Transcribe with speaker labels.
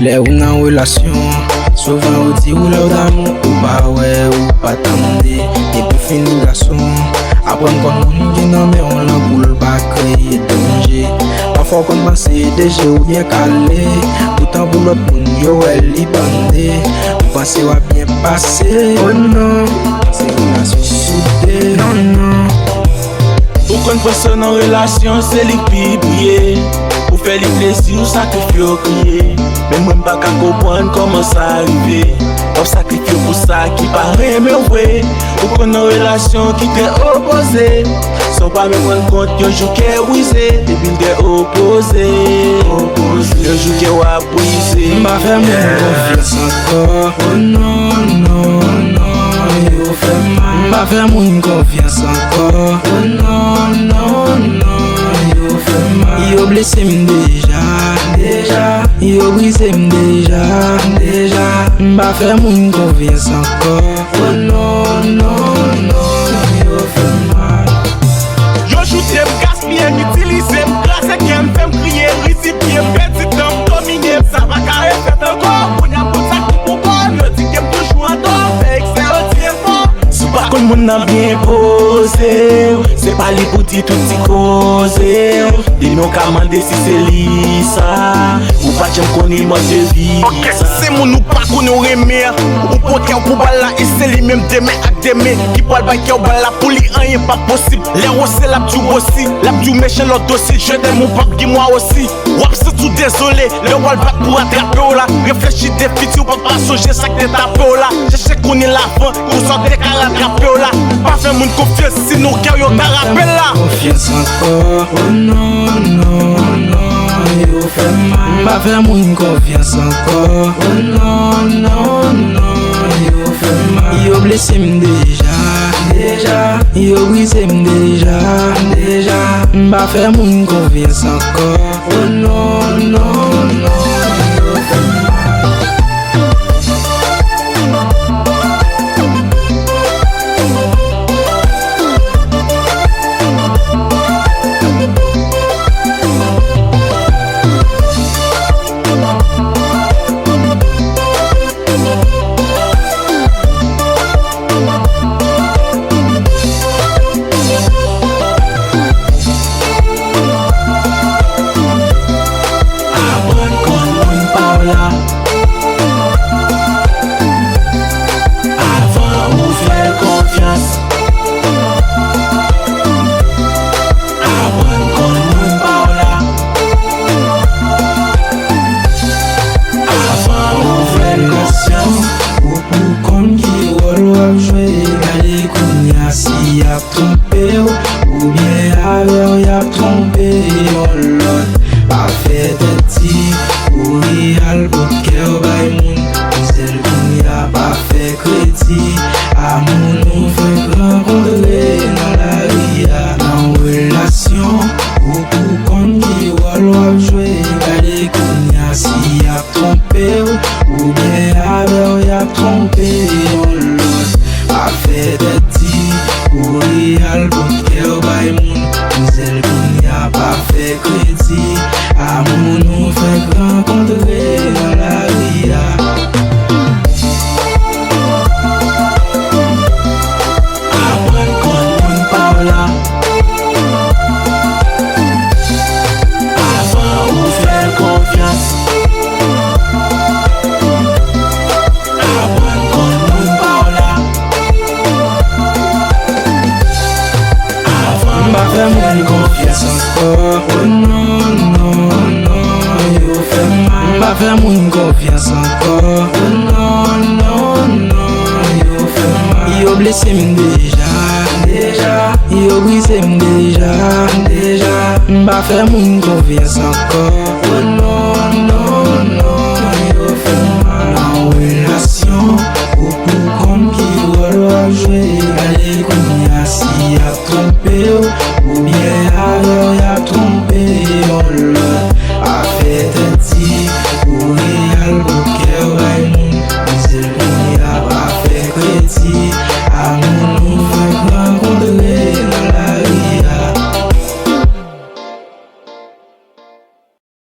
Speaker 1: Les ou nan relasyon, souvent ou di ou lè ou d'amour, ou pa ouais ou pa tande. Et puis fini garçon, apprendre kon moun ki nan men on lan pou l'pa kreye danger. Parfois kon pense deje ou bien calé, pourtant pour l'autre moun yo elle li bande. Ou pense wa bien passé, oh non, c'est relation soudée, non non.
Speaker 2: Ou kon pense nan relasyon c'est li pi bouye. Ou fè li plesi ou sakrifye ou kriye. Men mwen bak a kompran koman sa arrive. Ou sakrifye pou sa ki pa reme vwe. Ou kon nan relasyon ki te opose. Son pa men mwen kont yon jou ke wize. Debil de opose. Yon jou ke wap wize.
Speaker 1: M'a fè mwen konfians ankor. Oh non, non, non, yo fè mal. M'a fè mwen konfians ankor. Oh non, non, non, yo fè mal. Yo blessé déjà, yo brisé déjà. M'a fait mon confiance encore. Oh non, non, non, yo fait mal.
Speaker 2: Yo joute m'gaspiller, m'utiliser, m'classer, qui m'fait m'crier, risipier, petit temps, dominer, ça va carré, fait encore. Pour y'a pour ça, pour bon, yo dit qu'aime toujours en dehors, fait excellent, tiens fort. Si par contre, mon a bien posé, c'est pas li pour dire tout si causé. Ils n'ont qu'à demander si c'est lisa. Ou pas j'aime qu'on y mode de vie.
Speaker 3: Ok, c'est mon ou pas qu'on nous remet. Ou pote ou bala et c'est lui même demain à demain. Qui parle pas qui ou bala pour lui rien pas possible. Les rosés l'abdou aussi. L'abdou méchant l'autre dossier. Je t'aime mon pape qui moi aussi. Wap c'est tout désolé. Le wall back pour attraper ou là. Réfléchis des futurs pour pas songer ça que t'es tapé ou là. Je sais qu'on est l'avant. Qu'on s'en décale à attraper ou là. Pas faire mon confiance sinon car y'en t'a rappelé là.
Speaker 1: Confiance encore. Oh non, non, non, yo fait mal. M'a fait mon confiance encore. Oh non, non, non, yo fait mal. Yo blessé déjà, yo brisé déjà. M'a fait mon confiance encore. Oh non, non, non, yo fait mal.
Speaker 2: Avant ou faire confiance. Apprendre qu'on moun pa ou la. Avant ou faire conscience.
Speaker 1: Ou pou kon ki wol wap jwe. Gade koun ya si yap trompe ou bien ave yap trompe yon lot. Pa fe de ti ou real pot ke ou bay moun. Zel koun ya pa fe kredi. Amoun nou fe renkontre nan la ria. Nan relasyon ou pou kon ki wol wap jwe. Gade koun ya si yap trompe ou bien ave yap trompe yon lot. Pa fe de ti ou real pot ke ou bay moun. Zel koun ya pa fe kredi. Amoun nou fe renkontre nan la ria.
Speaker 2: Apprendre qu'on moun pa ou la. Avant ou faire confiance. Apprendre qu'on moun pa ou la. Avant
Speaker 1: M'a fait mon confiance encore. Oh non, non, non, yo fait mal. M'a fait mon confiance encore. Oh non, non, non, yo fait mal. Yo blessé déjà, yo brisé déjà. M'a fait mon confiance encore. Oh non, non, non, yo fait mal. En relation, ou pour comme qui wol wap jwe.